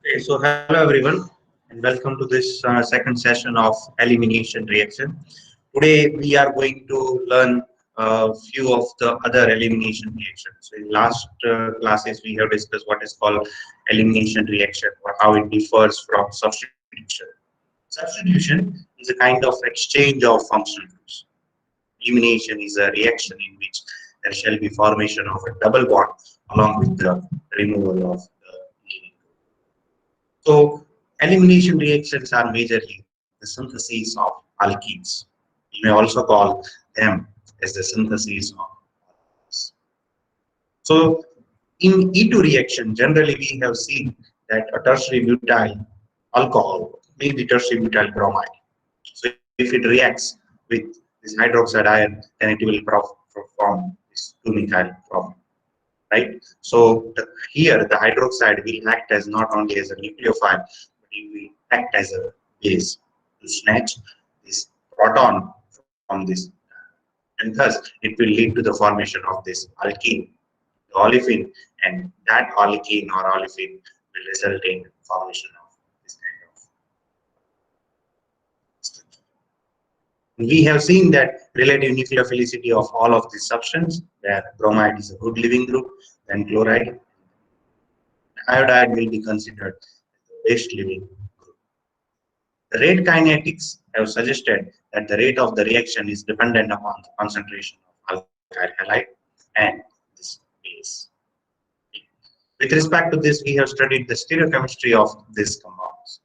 Okay, so hello everyone, and welcome to this second session of elimination reaction. Today we are going to learn a few of the other elimination reactions. So in last classes we have discussed what is called elimination reaction or how it differs from substitution. Substitution is a kind of exchange of functional groups. Elimination is a reaction in which there shall be formation of a double bond along with the removal of the leaving group. So elimination reactions are majorly the synthesis of alkenes. You may also call them as the synthesis of alkenes. So in E2 reaction, generally we have seen that a tertiary butyl alcohol may be tertiary butyl bromide. So if it reacts with this hydroxide ion, then it will form this 2-methyl bromide, right? So here the hydroxide will act as not only as a nucleophile, but it will act as a base to snatch this proton from this, and thus it will lead to the formation of this alkene, the olefin, and that alkene or olefin will result in formation of this kind of structure. We have seen that relative nucleophilicity of all of these substances, where bromide is a good leaving group, then chloride, iodide will be considered the best leaving group. The rate kinetics have suggested that the rate of the reaction is dependent upon the concentration of alkyl halide and this base. With respect to this, we have studied the stereochemistry of these compounds.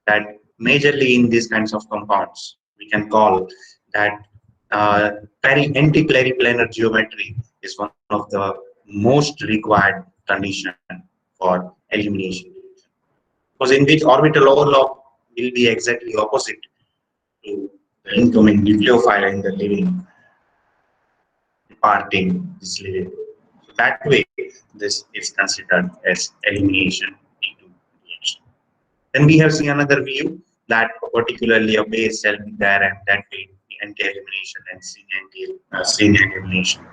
That majorly in these kinds of compounds, we can call that anti-periplanar geometry is one of the most required condition for elimination, because in which orbital overlap will be exactly opposite to the incoming nucleophile and the leaving departing this leaving. So that way, this is considered as elimination into reaction. Then we have seen another view that particularly a base shall be there, and that will be anti-elimination and syn elimination.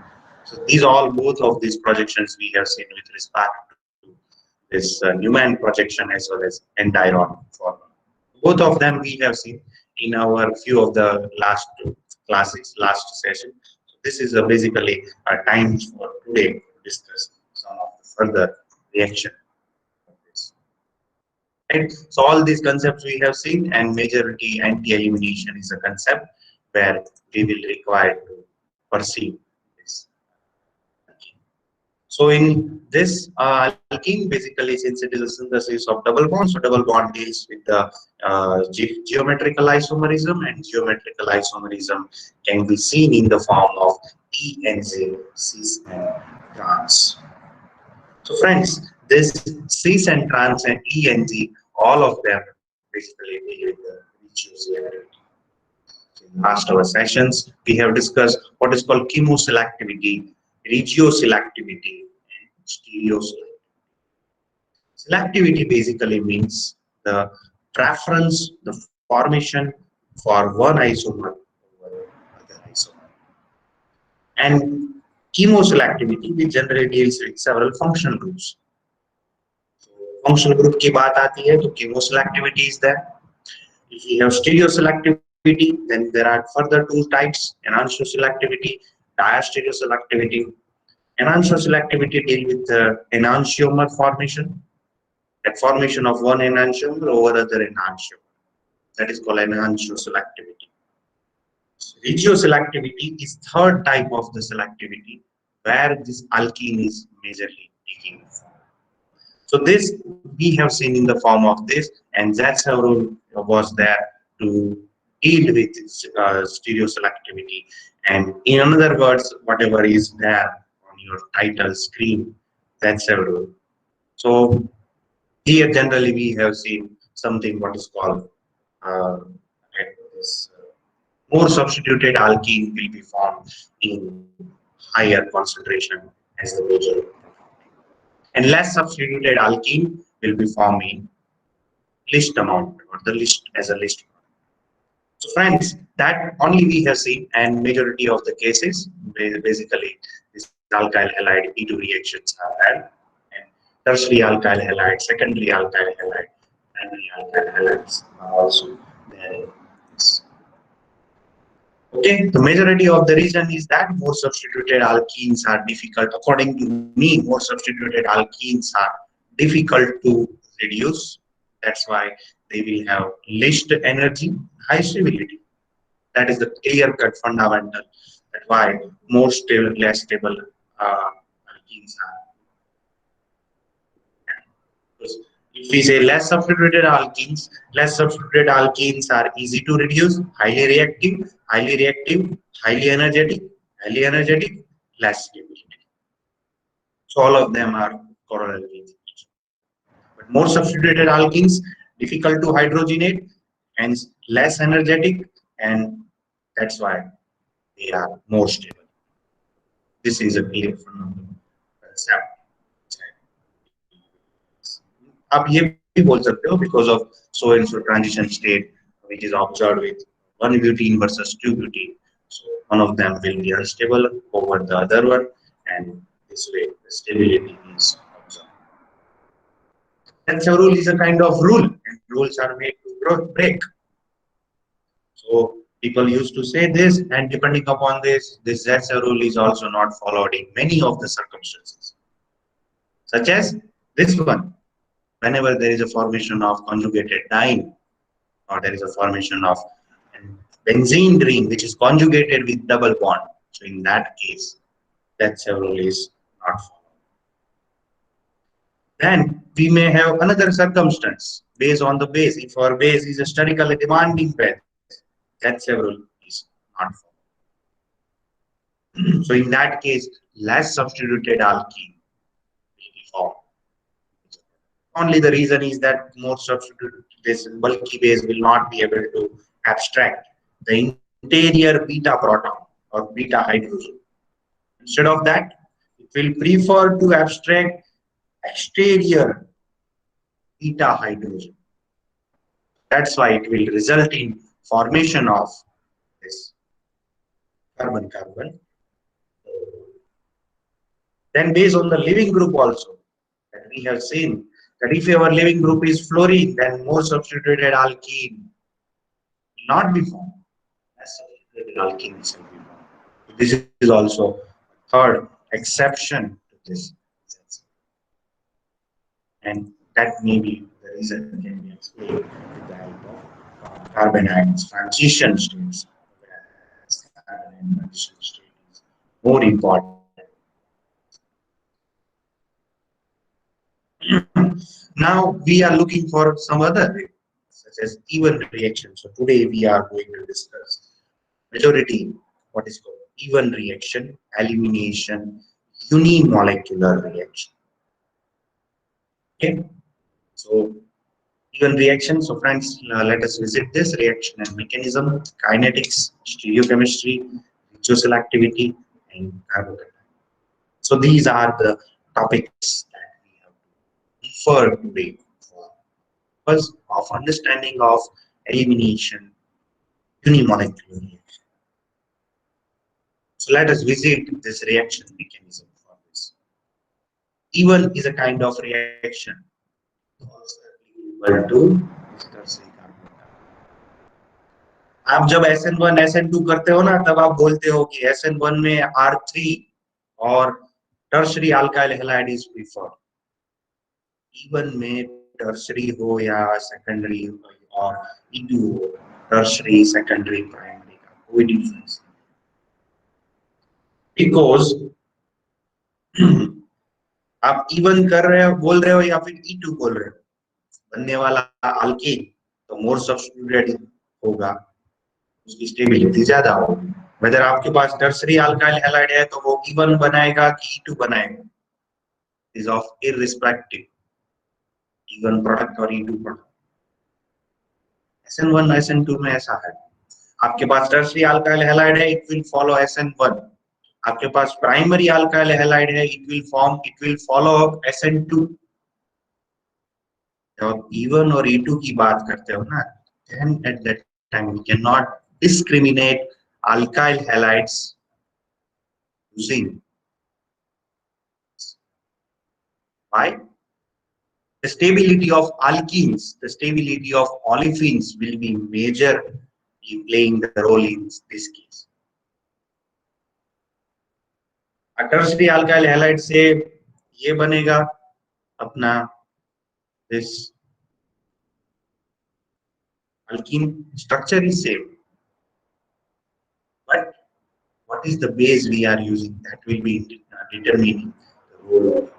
So these all both of these projections we have seen with respect to this Newman projection as well as Endiron formula. Both of them we have seen in our few of the last two classes, last session. So this is basically our time for today to discuss some of the further reaction of this. Right? So all these concepts we have seen, and majority anti-elimination is a concept where we will require to perceive this. So in this alkene, basically, since it is a synthesis of double bonds, so double bond deals with the geometrical isomerism, and geometrical isomerism can be seen in the form of E and Z, cis and trans. So friends, this cis and trans and E and Z, all of them basically deal with the regioselectivity. In last our sessions, we have discussed what is called chemoselectivity, regioselectivity, and stereoselectivity. Selectivity basically means the preference, the formation for one isomer over other isomer. And chemoselectivity, we generally deals with several functional groups. So functional group की बात आती है तो chemoselectivity is there. If we have stereoselectivity, then there are further two types: enantioselectivity, diastereoselectivity. Enantioselectivity deal with the enantiomer formation, that formation of one enantiomer over other enantiomer. That is called enantioselectivity. Regioselectivity is third type of the selectivity, where this alkene is majorly taking form. So this we have seen in the form of this, and Zatzhauer was there to deal with stereoselectivity. And in other words, whatever is there on your title screen, Zatzhauer. So here generally we have seen something what is called this more substituted alkene will be formed in higher concentration as the major, and less substituted alkene will be formed in least amount or the least as a least. So friends, that only we have seen, and majority of the cases basically this alkyl halide E2 reactions are there, and tertiary alkyl halide, secondary alkyl halide, primary alkyl halides are also there in this. Okay, the majority of the reason is that more substituted alkenes are difficult. According to me, more substituted alkenes are difficult to reduce. That's why they will have least energy, high stability. That is the clear-cut fundamental. That's why more stable, less stable alkenes are. Because if we say less substituted alkenes are easy to reduce, highly reactive, highly energetic, less stability. So all of them are corollary. But more substituted alkenes, difficult to hydrogenate, hence less energetic, and that's why they are more stable. This is a clear phenomenon. आप ये भी बोल सकते हो because of so and so transition state which is observed with one butene versus two butene. So one of them will be unstable over the other one, and this way the stability is observed. Tensor rule is a kind of rule, and rules are made to break. So people used to say this, and depending upon this Tensor rule is also not followed in many of the circumstances, such as this one. Whenever there is a formation of conjugated diene, or there is a formation of benzene ring which is conjugated with double bond. So in that case, that rule is not followed. Then we may have another circumstance based on the base. If our base is a sterically demanding base, that rule is not followed. So in that case, less substituted alkene will be formed. Only the reason is that more substituted this bulky base will not be able to abstract the interior beta proton or beta hydrogen. Instead of that, it will prefer to abstract exterior beta hydrogen. That's why it will result in formation of this carbon-carbon. Then based on the leaving group also, that we have seen that if our leaving group is fluorine, then more substituted alkene will not be formed. Less substituted alkenes will be formed. This is also a third exception to this. And that may be the reason can be explained with the help of carbon ions transition states. Carbon ion transition state is more important. Now we are looking for some other way, such as even reaction. So today we are going to discuss majority what is called even reaction, elimination, unimolecular reaction. Okay, so even reaction. So friends, let us visit this reaction and mechanism, kinetics, stereochemistry, cell activity, and carbocation. So these are the topics that we have to refer today for purpose of understanding of elimination, unimolecular reaction. So let us visit this reaction mechanism for this. Even is a kind of reaction equal to आप जब SN1 SN2 करते हो ना तब आप बोलते हो कि SN1 में R3 और tertiary alkyl halide is preferred. Even में टर्शरी हो या सेकेंडरी और E2 हो, टर्शरी सेकेंडरी प्राइमरी का कोई डिफरेंस नहीं, बिकॉज आप इवन कर रहे हो बोल रहे हो या फिर E2 बोल रहे हो, बनने वाला अल्कीन तो मोर सब्स्टिट्यूटेड होगा, उसकी स्टेबिलिटी ज्यादा होगी. वेदर आपके पास टर्शरी अल्काइल हैलाइड है तो वो E1 बनाएगा कि E2 बनाएगा, is of irrespective E1 product और E2 प्रोडक्ट. SN1 SN2 में ऐसा है, आपके पास टर्शरी अल्काइल हैलाइड है, इट विल फॉलो SN1. आपके पास प्राइमरी अल्काइल हैलाइड है, इट विल फॉलो SN2. जब E1 और E2 की बात करते हो ना, then at that time we cannot discriminate alkyl halides using. Why? The stability of alkenes, the stability of olefins will be majorly playing the role in this case. Tertiary alkyl halide से ये बनेगा अपना this alkene structure is same, but what is the base we are using, that will be determining the role of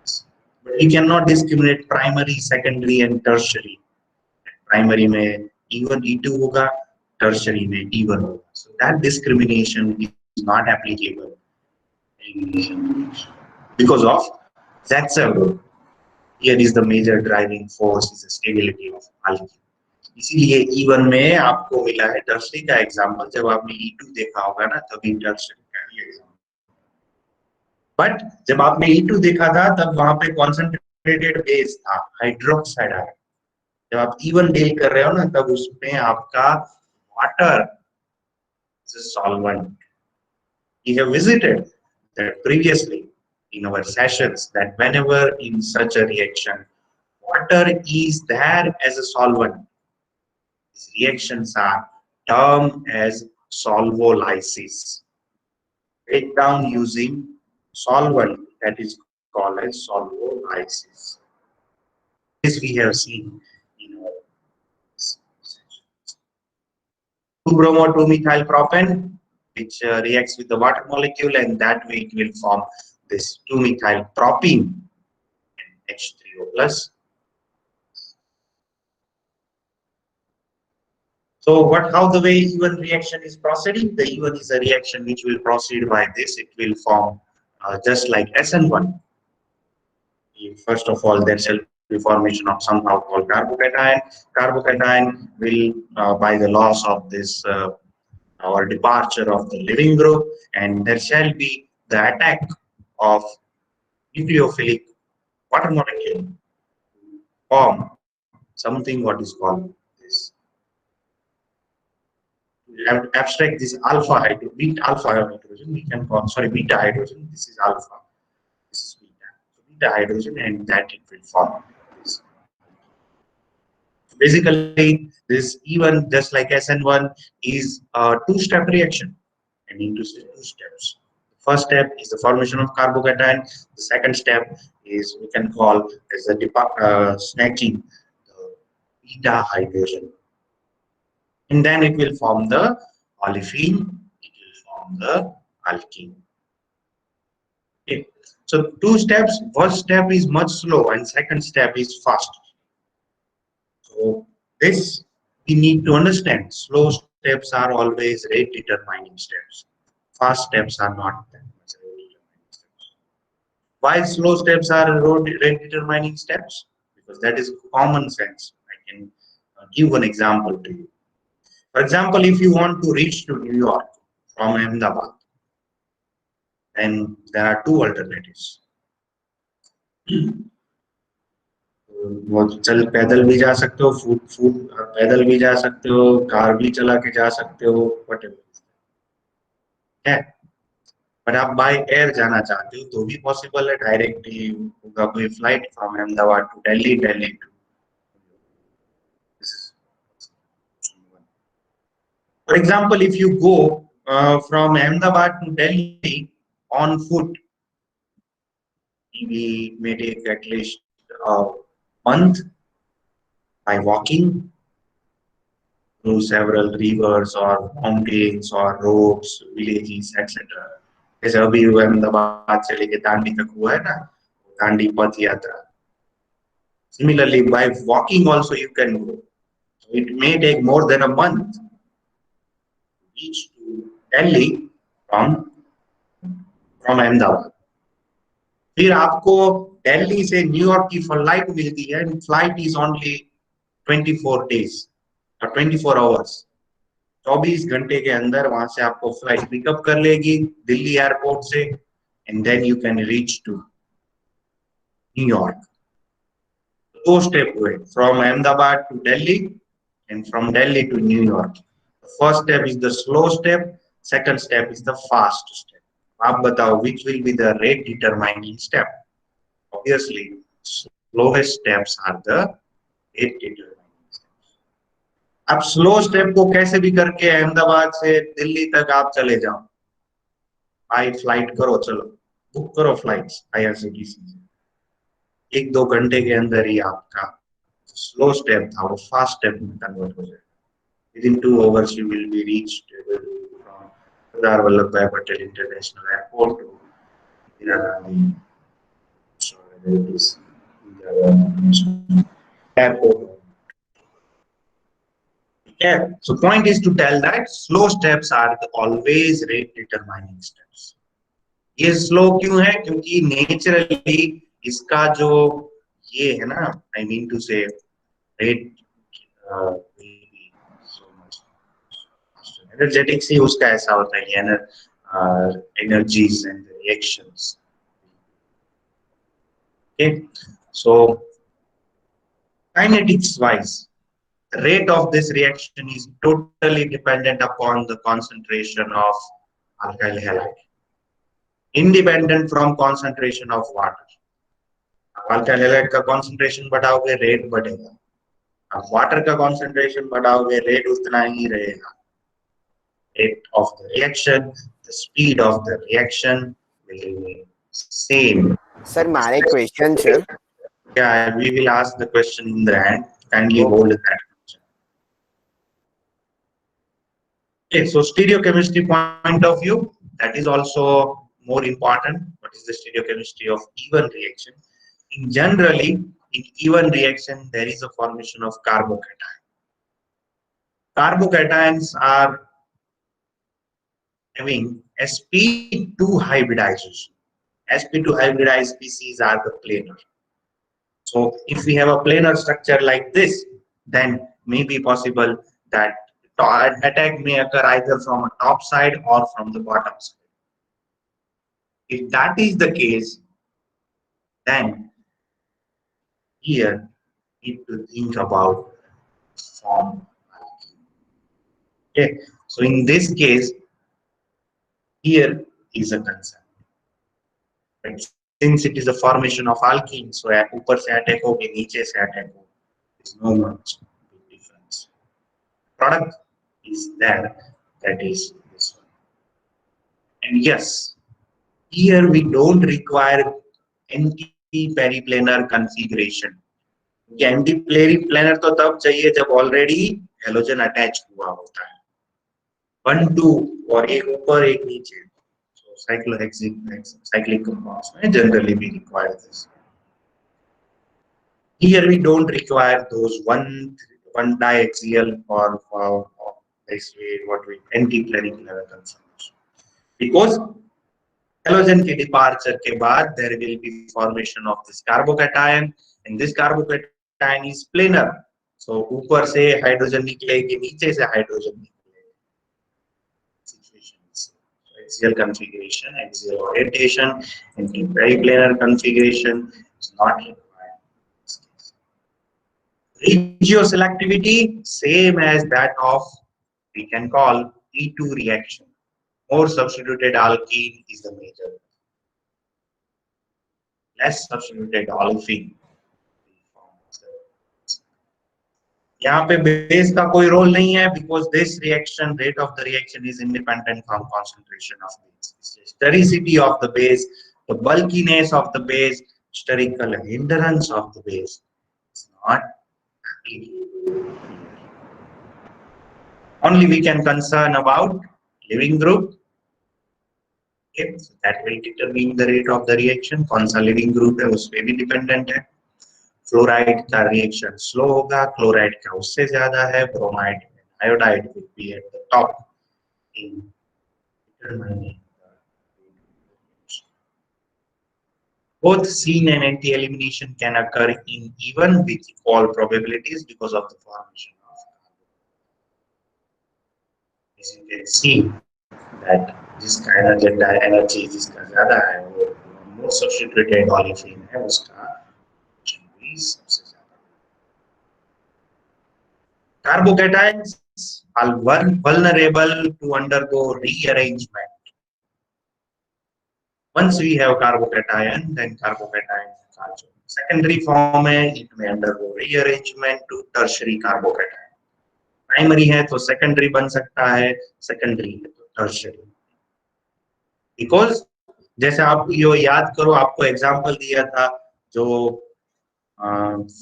this. But we cannot discriminate primary, secondary and tertiary. Primary में E1 E2 होगा, tertiary में E1 होगा. So that discrimination is not applicable because of Zatzer rule. Here is the major driving force is the stability of alkene. इसीलिए E1 में आपको मिला है tertiary का एग्जांपल. जब आपने E2 देखा होगा ना तभी टर्शरी का ये एग्जांपल. बट जब आपने E2 देखा था तब वहां पे कॉन्सेंट्रेटेड बेस था, हाइड्रोक्साइड आया. जब आप E1 डील कर रहे हो ना तब उसमें आपका water is a solvent. We have visited that previously in our sessions that whenever in such a reaction water is there as a solvent, these reactions are termed as solvolysis. Break down using solvent, that is called as solvolysis. This we have seen in our 2-bromo-2-methyl-propane, which reacts with the water molecule, and that way it will form this 2-methyl-propene and H3O plus. So how the way E1 reaction is proceeding? The E1 is a reaction which will proceed by this. It will form just like SN1. First of all, there shall be formation of somehow called carbocation. Carbocation will, by the loss of this or departure of the living group, and there shall be the attack of nucleophilic water molecule to form something what is called this. Abstract this alpha hydrogen, beta alpha hydrogen, we can call, sorry, beta hydrogen. This is alpha, this is beta. So beta hydrogen, and that it will form this. Basically, this E1, just like SN1, is a two-step reaction, and into two steps. The first step is the formation of carbocation. The second step is we can call as the snatching the beta hydrogen, and then it will form the olefin. It will form the alkene. Okay. So two steps. First step is much slow, and second step is fast. So this we need to understand. Slow steps are always rate determining steps. Fast steps are not that much rate determining steps. Why slow steps are rate determining steps? Because that is common sense. I can give one example to you. For example, if you want to reach to New York from Ahmedabad, then there are two alternatives. वो चल पैदल भी जा सकते हो, पैदल भी जा सकते हो, कार भी चला के जा सकते हो, व्हाटएवर है. पर आप बाय एयर जाना चाहते हो तो भी पॉसिबल है. डायरेक्टली होगा कोई flight from Ahmedabad to Delhi, Delhi to. For example, if you go from Ahmedabad to Delhi on foot, we may take at least a month by walking through several rivers or mountains or roads, villages, etc. जैसे अभी अहमदाबाद से लेके दांडी तक हुआ है ना, दांडी पथ यात्रा. Similarly, by walking also you can go. So it may take more than a month to reach to Delhi from Ahmedabad. फिर आपको दिल्ली से न्यूयॉर्क की फ्लाइट मिलती है. फ्लाइट इज ओनली 24 days और 24 hours. 24 घंटे के अंदर वहां से आपको फ्लाइट पिकअप कर लेगी दिल्ली एयरपोर्ट से, and then you can reach to New York. दो स्टेप हुए, from Ahmedabad to Delhi and from Delhi to New York. First step is the slow step, second step is the fast step. आप बताओ which will be the rate determining step? Obviously slowest steps are the rate determining steps. अब slow step को कैसे भी करके अहमदाबाद से दिल्ली तक आप चले जाओ, भाई फ्लाइट करो, चलो बुक करो फ्लाइट्स आईआरसीटीसी से, 1-2 घंटे के अंदर ही आपका स्लो स्टेप था वो फास्ट स्टेप में कन्वर्ट हो जाएगा। Within 2 hours you will be reached from Sardar Vallabhbhai Patel International Airport to Indira Gandhi, sorry, it is Indira Gandhi National Airport. Yeah. So point is to tell that slow steps are always rate determining steps. ये slow क्यों है? क्योंकि naturally इसका जो ये है ना, I mean to से रेट एनर्जेटिक्स ही उसका ऐसा होता है, energies and reactions. Okay, so kinetics wise, the rate of this reaction is totally dependent upon the concentration of alkyl halide, independent from concentration of water. alkyl halide का concentration बढ़ाओगे rate बढ़ेगा, अब water का concentration बढ़ाओगे rate उतना ही रहेगा। Rate of the reaction, the speed of the reaction will remain same. Sir, મારે question છે. Yeah, we will ask the question in the end. Kindly hold that question. Okay, so stereochemistry point of view, that is also more important. What is the stereochemistry of even reaction? In generally, in even reaction, there is a formation of carbocation. Carbocations are having sp2 hybridization. sp2 hybridized species are the planar. So if we have a planar structure like this, then may be possible that attack may occur either from a top side or from the bottom side. If that is the case, then here we need to think about form. Okay, so in this case, here is a concern. But since it is a formation of alkene, so ऊपर से attack होगी, नीचे से attack होगी, there is no much difference. Product is there, that is this one. And yes, here we don't require anti-periplanar configuration. एंटी-पेरिप्लेनर तो तब चाहिए जब ऑलरेडी हेलोजन अटैच हुआ होता है, 1 2 और एक ऊपर एक नीचे. Cyclic compounds generally we require this. Here we don't require those one diaxial or this way what we anti-periplanar configuration, because halogen के departure के बाद there will be formation of this carbocation, and this carbocation is planar. So ऊपर से hydrogen निकलेगी, नीचे से hydrogen निकलेगी. Axial configuration, axial orientation, anti-periplanar configuration is not required. Regioselectivity, same as that of, we can call E2 reaction. More substituted alkene is the major. Less substituted olefin. यहाँ पे base का कोई role नहीं है, because this reaction, rate of the reaction is independent from concentration of base. Stericity of the base, the bulkiness of the base, sterical hindrance of the base is not applicable. Only we can concern about living group. Okay, so that will determine the rate of the reaction. कौन सा living group है उस पे भी dependent है. Fluoride का reaction slow होगा, chloride का उससे ज्यादा है, bromide iodide will be at the top in determining both seen and anti-elimination can occur in even with equal probabilities because of the formation of carbon. As you can see that this kind of energy जिसका ज्यादा है वो more substituted olefin है, उसका सबसे ज्यादा. Carbocations are vulnerable to undergo rearrangement. Once we have carbocation, then carbocation secondary form है, it may undergo rearrangement to tertiary carbocation. Primary है तो सेकेंडरी बन सकता है, सेकेंडरी है तो टर्शरी। बिकॉज जैसे आप यो याद करो, आपको एग्जांपल दिया था जो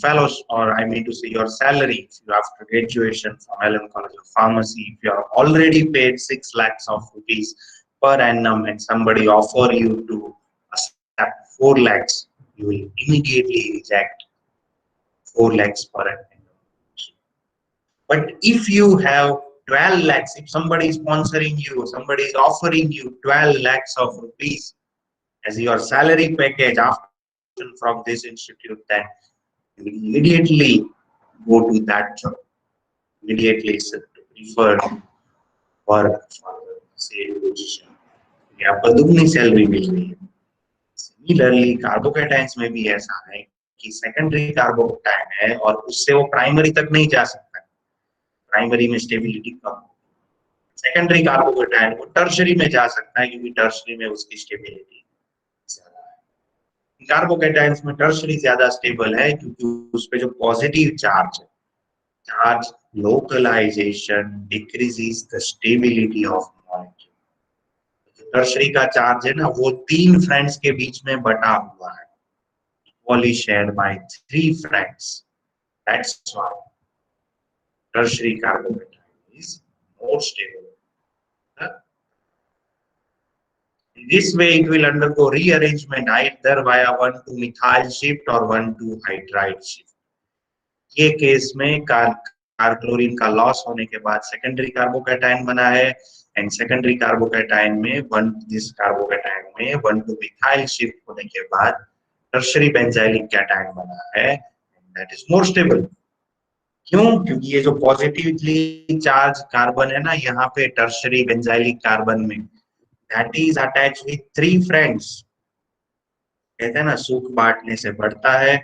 fellows, or I mean to say your salary if you after graduation from LM College of Pharmacy, if you are already paid 6 lakhs of rupees per annum and somebody offer you to accept 4 lakhs, you will immediately reject 4 lakhs per annum. But if you have 12 lakhs, if somebody is sponsoring you, somebody is offering you 12 lakhs of rupees as your salary package after from this institute, then you will immediately go to that job. Immediately prefer work for the same position. या आपको दुगनी salary मिल रही है। Similarly carbocations में भी ऐसा है कि सेकेंडरी कार्बोकेटाइन है और उससे वो प्राइमरी तक नहीं जा सकता। प्राइमरी में स्टेबिलिटी कम, सेकेंडरी कार्बोकेटाइन वो टर्शरी में जा सकता है क्योंकि टर्शरी में उसकी स्टेबिलिटी ज्यादा है। कार्बोकेटाइंस में टर्शरी ज्यादा स्टेबल है क्योंकि उस पे जो पॉजिटिव चार्ज है, charge localization decreases the stability of molecule. Tertiary का चार्ज है ना, वो 3 फ्रेंड्स के बीच में बटा हुआ है, equally shared by 3 friends. That's why tertiary carbocation is more stable. In this way, it will undergo rearrangement either via 1,2-methyl shift or 1,2-hydride shift. ये केस में क्लोरीन का लॉस होने के बाद सेकेंडरी कार्बोकेटाइन बना है, एंड सेकेंडरी कार्बोकेटाइन में this carbocation में 1,2-methyl शिफ्ट होने के बाद टर्शरी बेंजाइलिक कैटायन बना है, and that is more stable. क्यों? क्योंकि ये जो पॉजिटिवली चार्ज कार्बन है ना यहाँ पे टर्शरी बेंजाइलिक कार्बन में, that is attach with 3 friends. कहते हैं ना सुख बांटने से बढ़ता है,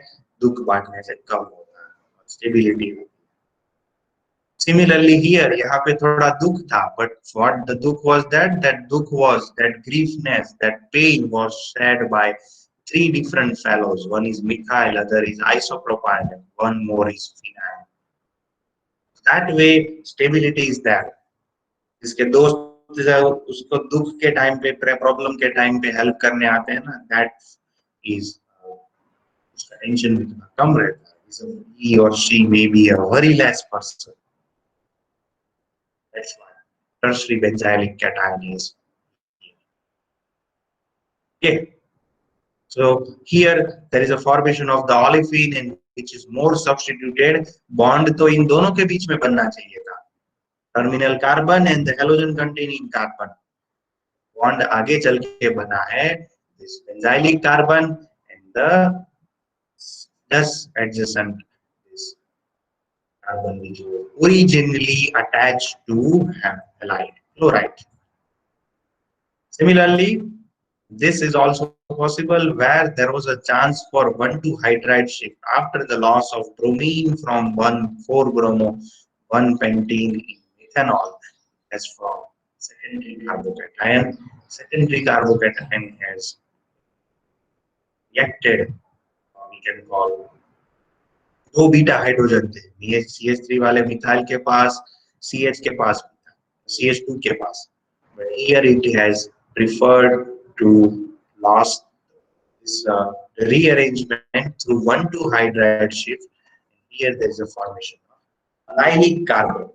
दुख बांटने से कम होता है, स्टेबिलिटी। सिमिलरली हियर यहाँ पे थोड़ा दुख था, बट व्हाट द दुख वाज दैट दुख was that griefness, that pain was shared by 3 different fellows. One is methyl, other is isopropyl, and one more is phenyl. That way stability is there. जिसके दोस्त उसको दुख के time पे, problem के time पे help करने आते हैं ना, दैट इज उसका टेंशन भी थोड़ा कम रहता है। he or she may be a very less person. That's why tertiary benzylic cation is okay. So here there is a formation of the olefin and which is more substituted. Bond तो इन दोनों के बीच में बनना चाहिए था, terminal carbon and the halogen containing carbon. Bond आगे चल के बना है this benzylic carbon and the just adjacent this carbon which was originally attached to halide chloride. Similarly, this is also possible where there was a chance for 1,2-hydride shift after the loss of bromine from 1,4-bromo 1-pentene in methanol as from secondary carbocation. Secondary carbocation has reacted, we can call 2 beta hydrogen थे, CH3 वाले methyl के पास, CH के पास, CH2 के पास, but here it has preferred to lost this rearrangement through 1,2-hydride shift. Here there is a formation of allylic carbon.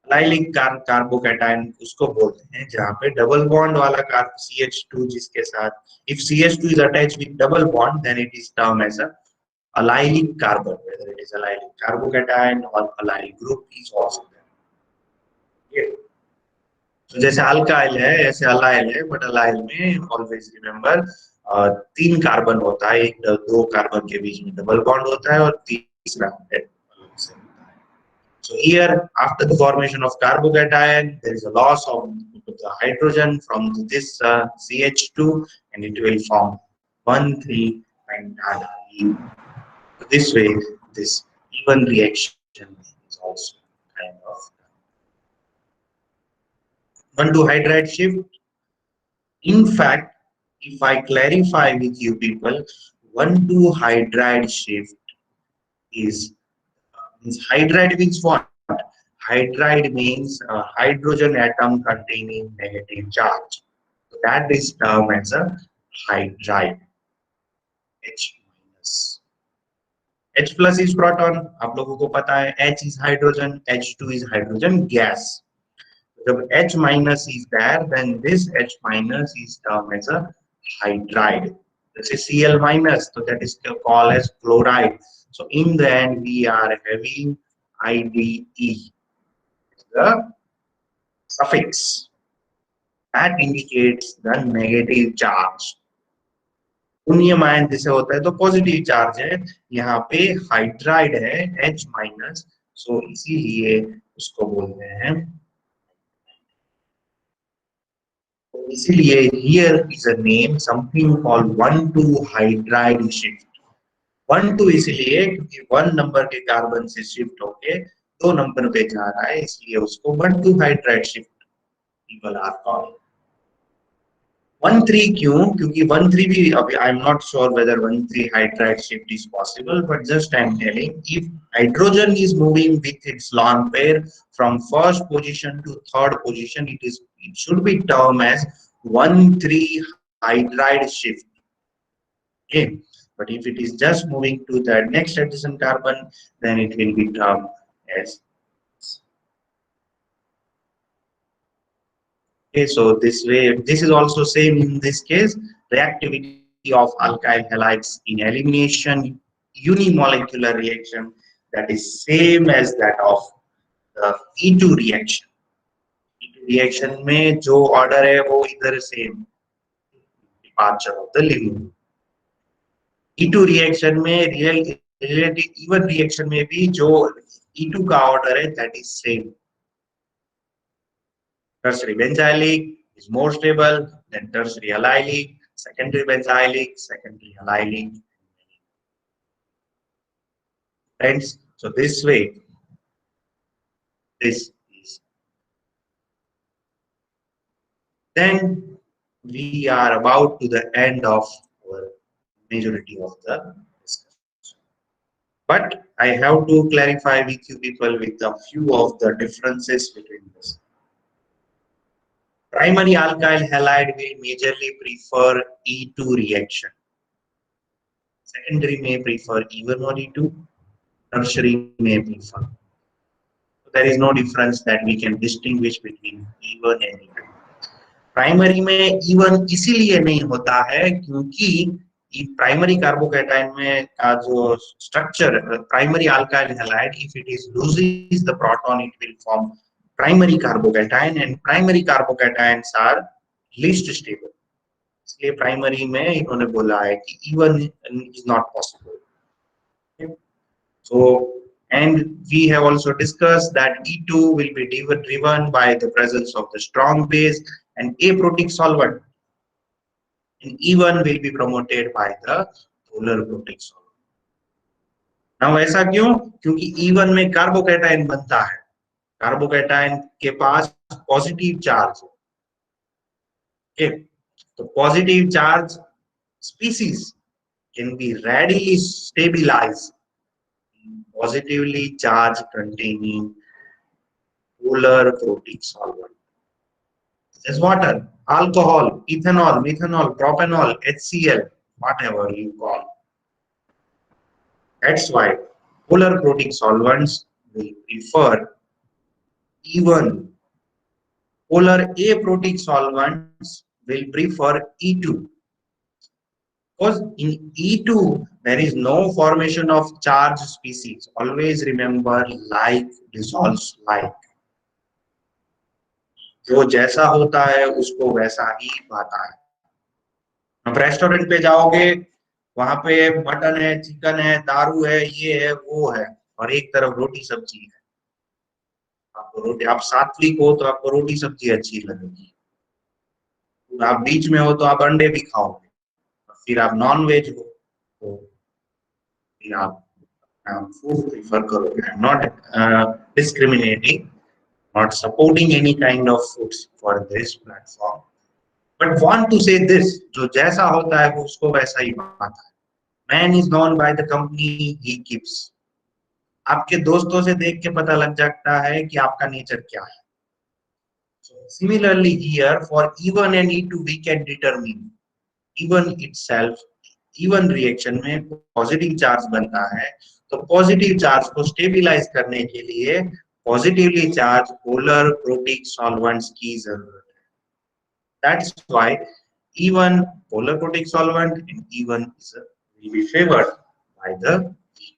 allylic carbocation उसको बोलते हैं जहाँ पे डबल बॉन्ड वाला CH2 जिसके साथ, if CH2 is attached with double bond, then it is termed as a allylic carbon, whether it is allylic carbocation or allyl group is also there. Okay. So जैसे alkyl है ऐसे allyl है, but allyl में always remember 3 carbon होता है, एक 2 carbon के बीच में डबल बॉन्ड होता है और तीसरा So here after the formation of carbocation there is a loss of the hydrogen from this CH2 and it will form 1,3-pentadiene. This way this even reaction is also kind of 1,2-hydride shift. In fact, if I clarify with you people, 1,2 hydride shift is means hydride means what? Hydride means a hydrogen atom containing negative charge. So that is termed as a hydride. H minus. H plus is proton. आप लोगों को पता है H is hydrogen, H2 is hydrogen gas. जब H minus is there, then this H minus is termed as a hydride. This is Cl minus, so that is called as chloride. So in the end, we are having IDE, the suffix that indicates the negative charge. शून्य ion जिसे होता है तो positive charge है, यहाँ पे hydride है H minus, सो इसीलिए उसको बोलते हैं, इसीलिए here is a name something called 1,2 hydride shift. 1,2 इसलिए क्योंकि 1 नंबर के कार्बन से शिफ्ट होके 2 नंबर पे जा रहा है, इसलिए उसको 1,2 hydride shift people are called. 1,3 क्यों? क्योंकि 1,3 भी अभी I am not sure whether 1,3 hydride shift is possible, but just I am telling, if hydrogen is moving with its lone pair from first position to third position, it should be termed as 1,3 hydride shift. Okay, but if it is just moving to the next adjacent carbon, then it will be termed as. Okay, so this way, this is also same in this case. Reactivity of alkyl halides in elimination unimolecular reaction, that is same as that of the E2 reaction. E2 reaction में जो order है वो इधर same, departure of the ligand. E2 reaction में relative even reaction में भी जो E2 का order है that is same. Tertiary benzylic is more stable than tertiary allylic, secondary benzylic, secondary allylic. Friends, so this way, this is. Then we are about to the end of our majority of the discussion. But I have to clarify with you people with a few of the differences between this. Primary alkyl halide will majorly prefer E2 reaction. Secondary may prefer E1 or E2. Tertiary may prefer. So there is no difference that we can distinguish between E1 and E2. Primary में E1 इसीलिए नहीं होता है क्योंकि primary carbocation में का जो structure primary alkyl halide, if it is loses the proton, it will form primary carbocation, and primary carbocations are least stable. इसलिए प्राइमरी में इन्होंने बोला है कि E1 is not possible. Okay. So, and we have also discussed that E2 will be driven by the presence of the strong base and aprotic solvent, and E1 will be promoted by the polar protic solvent. Now ऐसा क्यों? क्योंकि E1 में carbocation बनता है, carbocation के पास positive charge है, तो positive charge species can be readily stabilized in positively charged containing polar protic solvent. As water, alcohol, ethanol, methanol, propanol, HCl, whatever you call. That's why polar protic solvents will prefer E1. Polar aprotic solvents will prefer E2. Because in E2 there is no formation of charged species. Always remember, like dissolves like. जो जैसा होता है उसको वैसा ही पाता है. अब restaurant पे जाओगे, वहां पे मटन है, चिकन है, दारू है, ये है, वो है, और एक तरफ रोटी सब्जी है. आपको रोटी, आप सात्विक हो तो आपको रोटी सब्जी अच्छी लगेगी, आप बीच में हो तो आप अंडे भी खाओगे, फिर आप नॉन वेज हो तो फिर आप फूड प्रीफर करोगे. I am not discriminating, not supporting any kind of foods for this platform, but want to say this, जो जैसा होता है वो उसको वैसा ही पाता है. Man is known by the company he keeps. आपके दोस्तों से देख के पता लग जाता है कि आपका नेचर क्या है. So similarly here for E1 and E2 we can determine E1 itself. E1 reaction में पॉजिटिव चार्ज बनता है, तो पॉजिटिव चार्ज को स्टेबिलाइज करने के लिए positively charge polar protic solvents की जरूरत है. That's why E1 polar protic solvent and E1 will be favored by the weak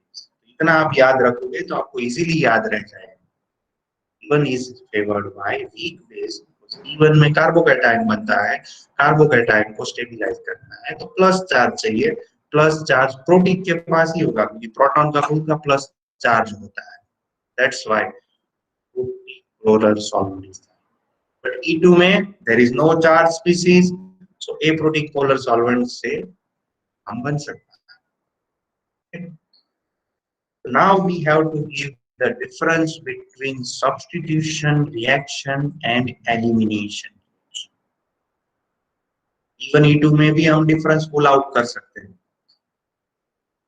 base. इतना आप याद रखोगे तो आपको इजीली याद रह जाएगा. E1 is favored by weak base. E1 में कार्बोकैटायन बनता है, कार्बोकैटायन को स्टेबिलाइज करना है तो प्लस चार्ज चाहिए. प्लस चार्ज प्रोटीन के पास ही होगा क्योंकि प्रोटॉन का खुद का प्लस चार्ज होता है. That's why polar solvent is there. But E2 में there is no charge species, so aprotic polar solvent से हम बन सकता है. Now we have to give the difference between substitution reaction and elimination. Even E2 में भी हम difference pull out कर सकते हैं.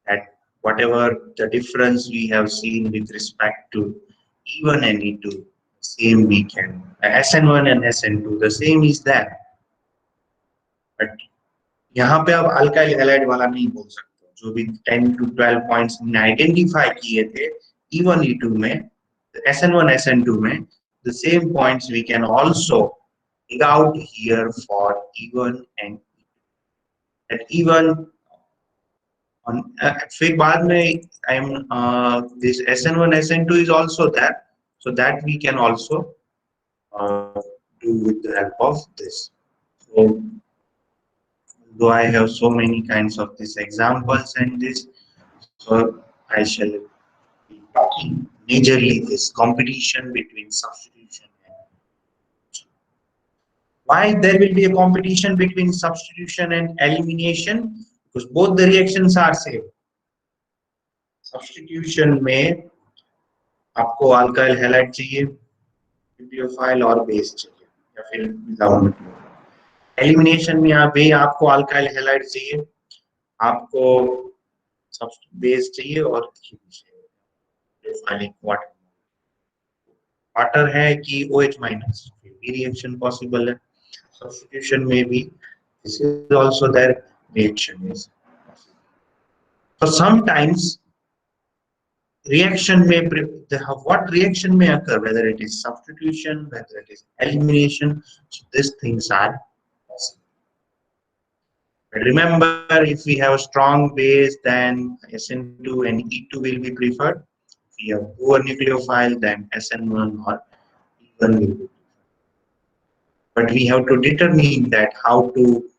At whatever the difference we have seen with respect to E1 and E2, same we can. SN1 and SN2, the same is there. But यहाँ पे अब alkyl halide वाला नहीं बोल सकते. जो भी 10 to 12 पॉइंट्स हमने आइडेंटिफाई किए थे E1 E2 में, SN1 SN2 में, the same points we can also dig out here for E1 and E2. At E1 on फिर बाद में this SN1 SN2 is also there, so that we can also do with the help of this. So though I have so many kinds of these examples and this, so I shall be talking majorly this competition between substitution and elimination. Why there will be a competition between substitution and elimination? Because both the reactions are same. Substitution में आपको alkyl halide चाहिए, nucleophile और base चाहिए, या फिर without nucleophile. Elimination में यहाँ पे आपको alkyl halide चाहिए, आपको बेस चाहिए और वाटर है कि OH माइनस, रिएक्शन पॉसिबल है. सब्स्टिट्यूशन में भी this is also there, reaction is possible. So sometimes reaction may what reaction may occur, whether it is substitution, whether it is elimination, so these things are possible. But remember, if we have a strong base, then SN2 and E2 will be preferred. If we have poor nucleophile, then SN1 or E1 will be preferred. But we have to determine that how to,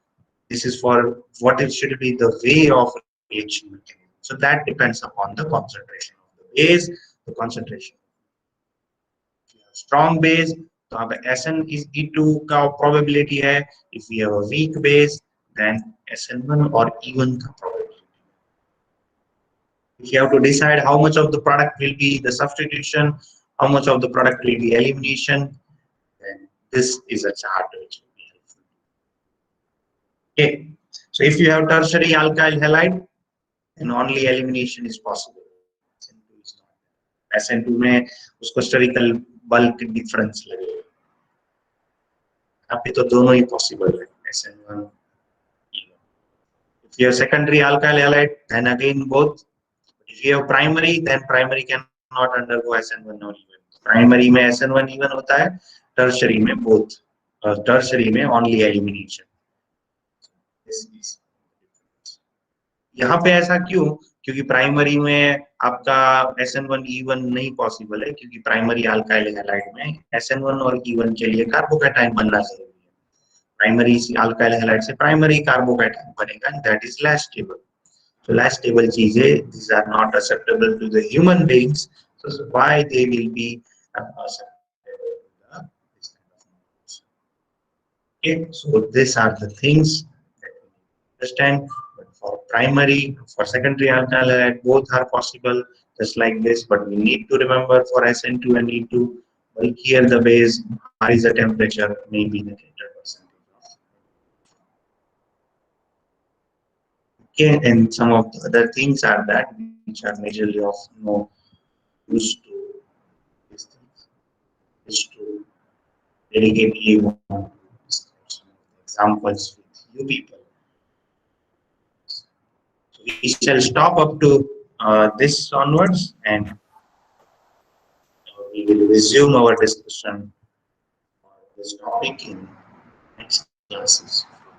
this is for what it should be the way of reaction mechanism. So that depends upon the concentration of the base, the concentration. If you have strong base, तो यहाँ पे SN is E2 का probability है. If we have a weak base, then SN1 or E1 का probability. If you have to decide how much of the product will be the substitution, how much of the product will be elimination, then this is a chart which will be helpful. Okay, so if you have tertiary alkyl halide, then only elimination is possible. SN2 is not. SN2 में उसको spherical bulk difference लगेगा. यहाँ पे तो दोनों ही possible है, SN1. If you have secondary alkyl halide, then again both. If you have primary, then primary cannot undergo SN1 or E1. Primary में SN1 E1 होता है, tertiary में both. Tertiary में only elimination. This is यहाँ पे ऐसा क्यों? क्योंकि प्राइमरी में आपका SN1 E1 नहीं पॉसिबल है, क्योंकि प्राइमरी अल्काइल हैलाइड में SN1 और E1 के लिए कार्बोकैटायन बनना जरूरी है. प्राइमरी अल्काइल हैलाइड से प्राइमरी कार्बोकैटायन बनेगा, that is less stable. So less stable चीजें, these are not acceptable to the human beings, so why they will be acceptable to this kind of models. Okay, so these are the things that we understand. But for primary, for secondary alkyl halide, both are possible, just like this. But we need to remember for SN2 and E2, bulkier the base, higher is the temperature, maybe the greater percentage of. Okay, and some of the other things are that which are majorly of used to these things is to dedicatedly want to describe some of the examples with you people. So we shall stop up to this onwards, and we will resume our discussion on this topic in next classes.